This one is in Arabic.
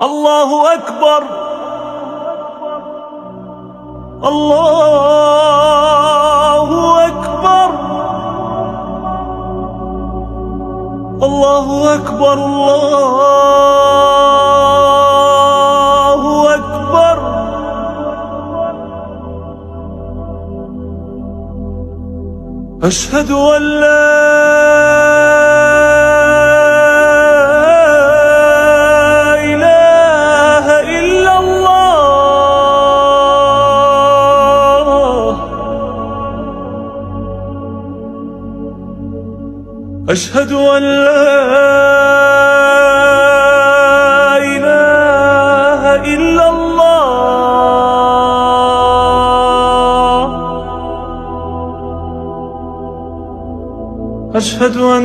الله أكبر الله أكبر الله أكبر الله أكبر. أشهد أن لا إله إلا الله. أشهد أن لا إله إلا الله. أشهد أن